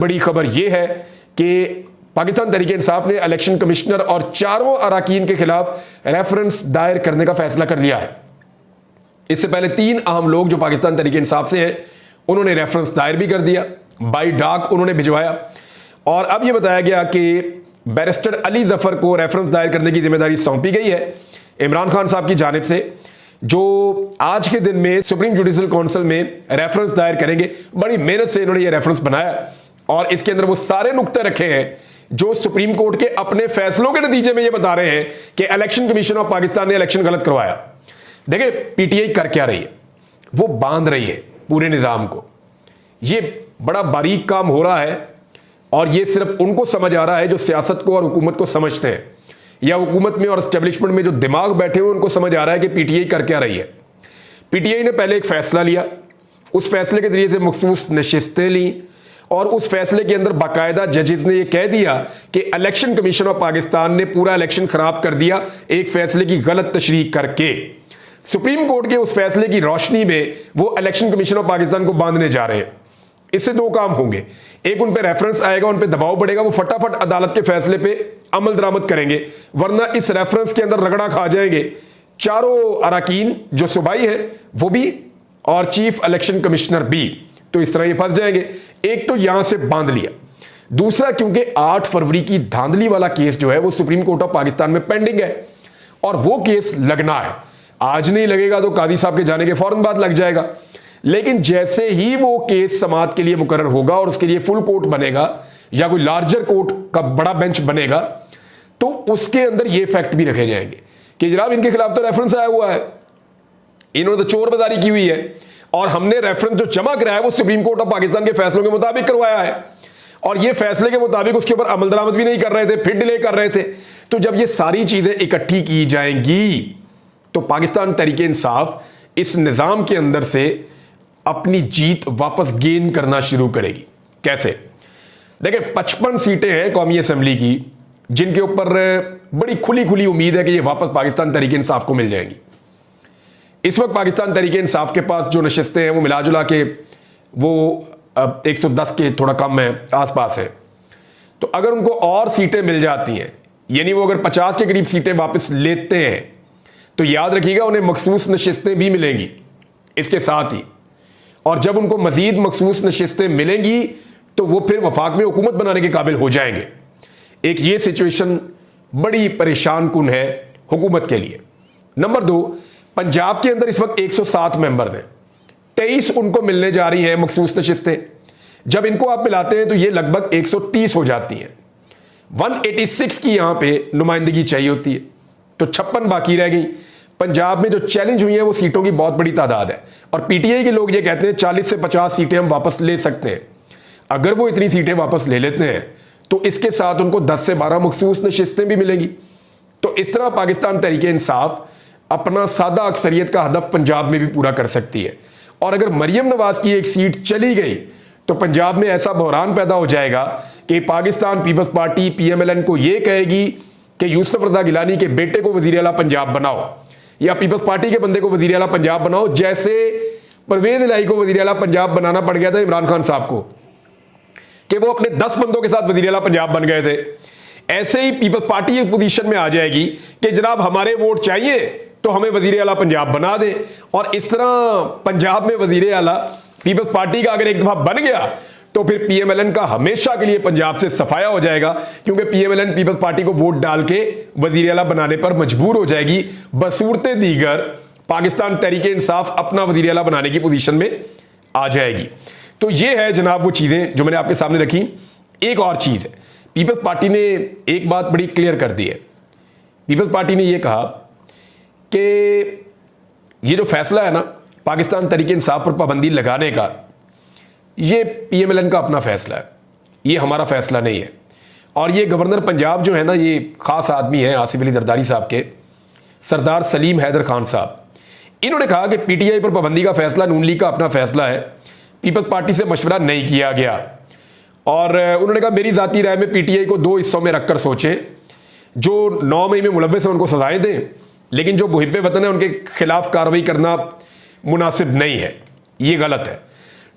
बड़ी खबर यह है कि पाकिस्तान तहरीक इंसाफ ने इलेक्शन कमिश्नर और चारों अराकीन के खिलाफ रेफरेंस दायर करने का फैसला कर लिया है। इससे पहले 3 अहम लोग जो पाकिस्तान तहरीक इंसाफ से हैं उन्होंने रेफरेंस दायर भी कर दिया, बाई डाक उन्होंने भिजवाया। और अब यह बताया गया कि बैरिस्टर अली जफर को रेफरेंस दायर करने की जिम्मेदारी सौंपी गई है इमरान खान साहब की जानिब से, जो आज के दिन में सुप्रीम जुडिशल काउंसिल में रेफरेंस दायर करेंगे। बड़ी मेहनत से इन्होंने ये रेफरेंस बनाया और इसके अंदर वो सारे नुक्ते रखे हैं जो सुप्रीम कोर्ट के अपने फैसलों के नतीजे में ये बता रहे हैं कि इलेक्शन कमीशन ऑफ पाकिस्तान ने इलेक्शन गलत करवाया। देखिए पीटीआई कर क्या रही है, वो बांध रही है पूरे निजाम को। ये बड़ा बारीक काम हो रहा है और ये सिर्फ उनको समझ आ रहा है जो सियासत को और हुकूमत को समझते हैं, या हुकूमत में और एस्टेब्लिशमेंट में जो दिमाग बैठे हुए उनको समझ आ रहा है कि पीटीआई कर क्या रही है। पीटीआई ने पहले एक फैसला लिया, उस फैसले के जरिए से मखसूस नशिस्तें ली और उस फैसले के अंदर बाकायदा जजेस ने यह कह दिया कि इलेक्शन कमीशन ऑफ पाकिस्तान ने पूरा इलेक्शन खराब कर दिया एक फैसले की गलत तशरीह करके। सुप्रीम कोर्ट के उस फैसले की रोशनी में वो इलेक्शन कमीशन ऑफ पाकिस्तान को बांधने जा रहे हैं। इससे 2 काम होंगे, एक उन पे रेफरेंस आएगा, उन पे दबाव बढ़ेगा, वो फटाफट अदालत के फैसले पे अमल दरामद करेंगे, वरना इस रेफरेंस के अंदर रगड़ा खा जाएंगे चारों अराकीन जो सूबाई हैं वो भी और चीफ इलेक्शन कमिश्नर भी। तो इस तरह ये फंस जाएंगे। एक तो यहां से बांध लिया, दूसरा क्योंकि 8 फरवरी की धांधली वाला केस जो है वो सुप्रीम कोर्ट ऑफ पाकिस्तान में पेंडिंग है और वो केस लगना है। आज नहीं लगेगा तो कादी साहब के जाने के फौरन बाद लग जाएगा, लेकिन जैसे ही वो केस समाअत के लिए मुकर्रर होगा और उसके लिए फुल कोर्ट बनेगा या कोई लार्जर कोर्ट का बड़ा बेंच बनेगा तो उसके अंदर ये फैक्ट भी रखे जाएंगे कि जनाब इनके खिलाफ तो रेफरेंस आया हुआ है, इन्होंने तो चोर बाजारी की हुई है और हमने रेफरेंस जो जमा कराया है वो सुप्रीम कोर्ट ऑफ पाकिस्तान के फैसलों के मुताबिक करवाया है और ये फैसले के मुताबिक उसके ऊपर अमल दरामद भी नहीं कर रहे थे, फिर डिले कर रहे थे। तो जब ये सारी चीजें इकट्ठी की जाएंगी तो पाकिस्तान तहरीक इंसाफ इस निजाम के अंदर से अपनी जीत वापस गेन करना शुरू करेगी। कैसे? देखिए 55 सीटें हैं कौमी असेंबली की जिनके ऊपर बड़ी खुली खुली उम्मीद है कि ये वापस पाकिस्तान तहरीक इंसाफ को मिल जाएंगी। इस वक्त पाकिस्तान तहरीक इंसाफ के पास जो नशिस्तें हैं वो मिला जुला के वो 110 के थोड़ा कम है, आसपास है। तो अगर उनको और सीटें मिल जाती हैं, यानी वो अगर 50 के करीब सीटें वापस लेते हैं तो याद रखिएगा उन्हें मखसूस नशिस्तें भी मिलेंगी इसके साथ ही। और जब उनको मजीद मखसूस नशिस्तें मिलेंगी तो वो फिर वफाक में हुकूमत बनाने के काबिल हो जाएंगे। एक ये सिचुएशन बड़ी परेशान कुन है हुकूमत के लिए। नंबर 2, पंजाब के अंदर इस वक्त 107 मेंबर हैं, 23 उनको मिलने जा रही हैं मखसूस नशिस्तें। जब इनको आप मिलाते हैं तो ये लगभग 130 हो जाती हैं। 186 की यहां पे नुमाइंदगी चाहिए होती है, तो 56 बाकी रह गई। पंजाब में जो चैलेंज हुई है वो सीटों की बहुत बड़ी तादाद है और पीटीआई के लोग ये कहते हैं 40 से 50 सीटें हम वापस ले सकते हैं। अगर वो इतनी सीटें वापस ले लेते हैं तो इसके साथ उनको 10 से 12 मखसूस नशिस्तें भी मिलेंगी। तो इस तरह पाकिस्तान तहरीक इंसाफ अपना सादा अक्सरियत का हदफ पंजाब में भी पूरा कर सकती है। और अगर मरियम नवाज की एक सीट चली गई तो पंजाब में ऐसा बहरान पैदा हो जाएगा कि पाकिस्तान पीपल्स पार्टी पीएमएलएन को यह कहेगी कि यूसुफ रज़ा गिलानी के बेटे को वजीर आला पंजाब बनाओ या पीपल्स पार्टी के बंदे को वजीर आला पंजाब बनाओ, जैसे परवेज इलाही को वजीर आला पंजाब बनाना पड़ गया था इमरान खान साहब को कि वो अपने 10 बंदों के साथ वजीर आला पंजाब बन गए थे। ऐसे ही पीपल्स पार्टी इस पोजीशन में आ जाएगी कि जनाब हमारे वोट चाहिए तो हमें वजीर आला पंजाब बना दें। और इस तरह पंजाब में वजीर आला पीपल्स पार्टी का अगर एक दफा बन गया तो फिर पीएमएलएन का हमेशा के लिए पंजाब से सफाया हो जाएगा, क्योंकि पीएमएलएन पीपल्स पार्टी को वोट डाल के वजीर आला बनाने पर मजबूर हो जाएगी। बसूरते दीगर पाकिस्तान तहरीक इंसाफ अपना वजीर आला बनाने की पोजीशन में आ जाएगी। तो ये है जनाब वो चीजें जो मैंने आपके सामने रखी। एक और चीज है, पीपल्स पार्टी ने एक बात बड़ी क्लियर कर दी है। पीपल्स पार्टी ने यह कहा कि ये जो फैसला है ना पाकिस्तान तहरीक इंसाफ पर पाबंदी लगाने का, ये पीएमएलएन का अपना फैसला है, ये हमारा फैसला नहीं है। और ये गवर्नर पंजाब जो है ना, ये खास आदमी है आसिफ अली जरदारी साहब के, सरदार सलीम हैदर खान साहब, इन्होंने कहा कि पीटीआई पर पाबंदी का फैसला नून लीग का अपना फैसला है, पीपल्स पार्टी से मशवरा नहीं किया गया। और उन्होंने कहा मेरी जाती राय में पीटीआई को 2 हिस्सों में रखकर सोचें, जो 9 मई में मुलव्वस है उनको सजाएं दें, लेकिन जो मुहिब्बे वतन है उनके खिलाफ कार्रवाई करना मुनासिब नहीं है, ये गलत है।